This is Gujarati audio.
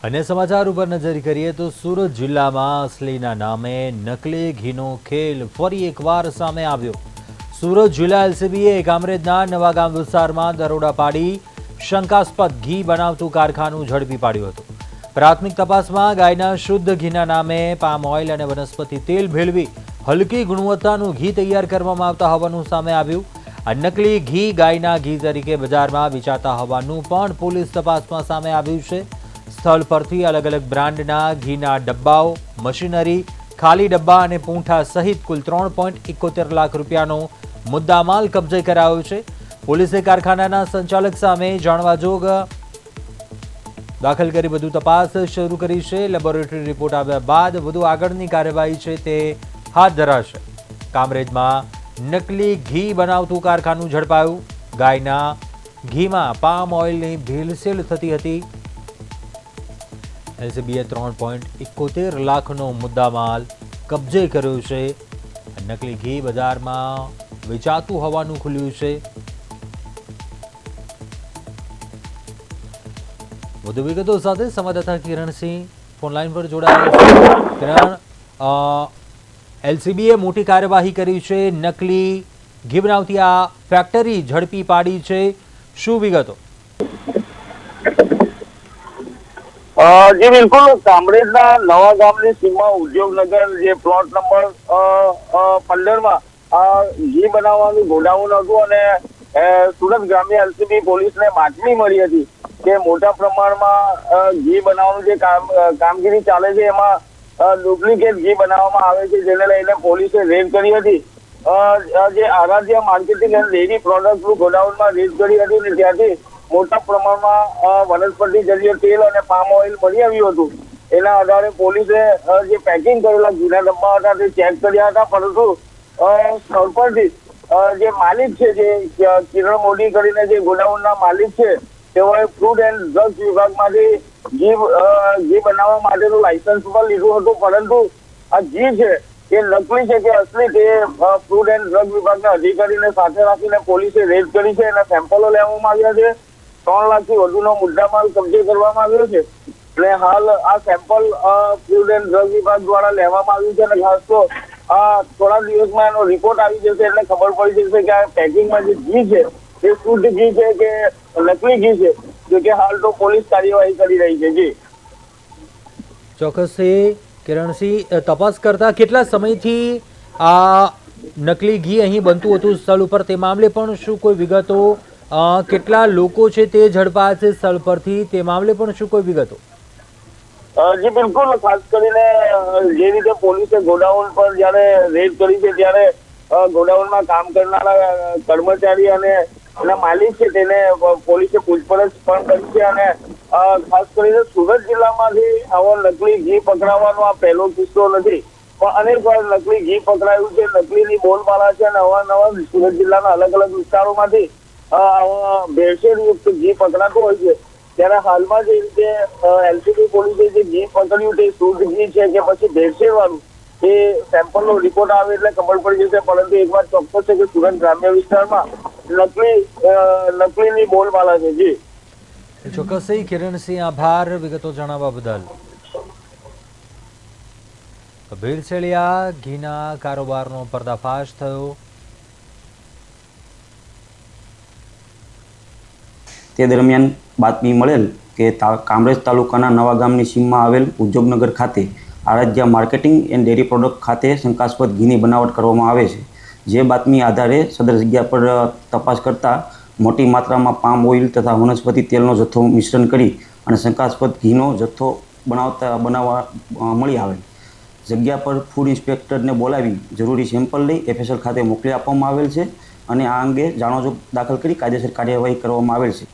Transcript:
अन्य समाचार पर नजर करिए तो सूरत जिला में असलीना नामे नकली घीनो खेल फरी एकवार सामे आव्यो। सूरत जिला एलसीबीए कामरेजना नवागाम विस्तार में दरोड़ा पाड़ी शंकास्पद घी बनावतु कारखानु झड़पी पाड्युं हतुं। प्राथमिक तपास में गायना शुद्ध घीना नामे पाम ऑइल और वनस्पति तेल भेळवी हल्की गुणवत्तानुं घी तैयार करवामां आवता होवानुं सामे आव्युं। आ नकली घी गायना घी तरीके बजार में वेचाता होवानुं पण पोलीस तपास में सामे आव्युं छे। स्थल परथी अलग अलग ब्रांडना घीना डब्बाओ, मशीनरी, खाली डब्बा और पूंठा सहित कुल 3.71 लाख रूपियानो मुद्दामाल कब्जे करायो छे। पोलीसे कारखानाना संचालक सामे जाणवाजोग दाखल करी વધુ तपास શરૂ કરી છે। લેબોરેટરી રિપોર્ટ આવ્યા બાદ વધુ આગળની કાર્યવાહી છે તે હાથ ધરાશે। કામરેજમાં નકલી ઘી બનાવતું કારખાનું ઝડપાયું। ગાયના ઘીમાં પામ ઓઇલની ભેળસેળ થતી હતી। એલસીબીએ 3.71 લાખનો મુદ્દામાલ કબજે કર્યો છે। નકલી ઘી બજારમાં વેચાતું હોવાનું ખુલ્યું છે। વધુ વિગતો સાથે સંવાદદાતા કિરણ સિંહ ફોનલાઈન પર જોડાયા છે। કિરણ, એલસીબીએ મોટી કાર્યવાહી કરી છે, નકલી ઘી બનાવતી આ ફેક્ટરી ઝડપી પાડી છે, શું વિગતો? जी बिल्कुल, कामरेजना नवा गामनी सीमा उद्योगनगर जे प्लॉट नंबर 15 में घी बनाववानुं गोडाउन हतुं અને સુરત ગ્રામ્ય એલસીબી પોલીસને બાતમી મળી હતી કે મોટા પ્રમાણમાં ઘી બનાવવાનું જે કામગીરી ચાલે છે એમાં ડુપ્લિકેટ ઘી બનાવવામાં આવે છે, જેને લઈને પોલીસે રેડ કરી હતી। જે આરાધ્યા માર્કેટિંગ એન્ડ ડેરી પ્રોડક્ટનું ગોડાઉનમાં રેડ કરી હતી અને ત્યાંથી મોટા પ્રમાણમાં વનસ્પતિ જન્ય તેલ અને પામ ઓઇલ મળી આવ્યું હતું। એના આધારે પોલીસે જે પેકિંગ કરેલા ઘીના ડબ્બા હતા તે ચેક કર્યા હતા, પરંતુ સ્થળ પરથી જે માલિક છે, જે કિરણ મોદી કરીને જે ગોડાઉનના માલિક છે, તેઓએ ફૂડ એન્ડ ડ્રગ્સ વિભાગમાંથી ઘી બનાવવા માટેનું લાયસન્સ પણ લીધું હતું, પરંતુ આ ઘી છે એ નકલી છે કે અસલી તે ફૂડ એન્ડ ડ્રગ વિભાગના અધિકારીને સાથે રાખીને પોલીસે રેડ કરી છે અને સેમ્પલો લેવામાં આવ્યા છે। 3 લાખથી વધુનો મુદ્દામાલ કબજે કરવામાં આવ્યો છે અને હાલ આ સેમ્પલ ફૂડ એન્ડ ડ્રગ વિભાગ દ્વારા લેવામાં આવ્યું છે અને ખાસ તો થોડા દિવસમાં એનો રિપોર્ટ આવી જશે એટલે ખબર પડી જશે કે આ પેકિંગમાં જે ઘી છે તે શુદ્ધ ઘી છે કે નકલી ઘી છે, જો કે હાલ તો પોલીસ કાર્યવાહી કરી રહી છે। જી ચોક્કસથી કિરણસિંહ, તપાસ કરતા કેટલા સમયથી આ નકલી ઘી અહીં બનતું હતું સ્થળ ઉપર, તે મામલે પણ શું કોઈ વિગતો? કેટલા લોકો છે તે ઝડપાયા છે સ્થળ પરથી, તે મામલે પણ શું કોઈ વિગતો? જી બિલકુલ, ખાસ કરીને જે રીતે પોલીસે ગોડાઉન પર જ્યારે રેડ કરી છે ત્યારે ગોડાઉનમાં કામ કરનારા કર્મચારી અને એના માલિક છે તેને પોલીસે પૂછપરછ પણ કરી છે અને ખાસ કરીને સુરત જિલ્લામાંથી આવો નકલી ઘી પકડાવવાનો આ પહેલો કિસ્સો નથી, પણ અનેક વાર નકલી ઘી પકડાયું છે। નકલીની બોલબાલા છે અને અવારનવાર સુરત જિલ્લાના અલગ અલગ વિસ્તારોમાંથી ભેળસેળયુક્ત ઘી પકડાતું હોય છે। ત્યારે હાલમાં જે રીતે એલસીબી પોલીસે જે ઘી પકડ્યું તે શુદ્ધ ઘી છે કે પછી ભેળસેળવાળું, એ સેમ્પલનો રિપોર્ટ આવે એટલે ખબર પડી જશે, પરંતુ એક વાત ચોક્કસ છે કે સુરત ગ્રામ્ય વિસ્તારમાં નકલીની બોલબાલા છે। જી ચોક્કસથી કિરણસિંહ, આભાર વિગતો જણાવવા બદલ। ભેળસેળિયા ઘીના કારોબારનો પર્દાફાશ થયો। તે દરમિયાન બાતમી મળેલ કે કામરેજ તાલુકાના નવાગામની સીમમાં આવેલ ઉદ્યોગનગર ખાતે Aaradhya marketing and dairy product ખાતે શંકાસ્પદ ઘીની બનાવટ કરવામાં આવે છે। જે બાતમી આધારે સદર જગ્યા પર તપાસ કરતા મોટી માત્રામાં પામ ઓઇલ તથા વનસ્પતિ તેલનો જથ્થો મિશ્રણ કરી અને શંકાસ્પદ ઘીનો જથ્થો બનાવવા મળી આવેલ। જગ્યા પર ફૂડ ઇન્સ્પેક્ટરને બોલાવી જરૂરી સેમ્પલ લઈ એફએસએલ ખાતે મોકલી આપવામાં આવેલ છે અને આ અંગે જાણોજોગ દાખલ કરી કાયદેસર કાર્યવાહી કરવામાં આવેલ છે।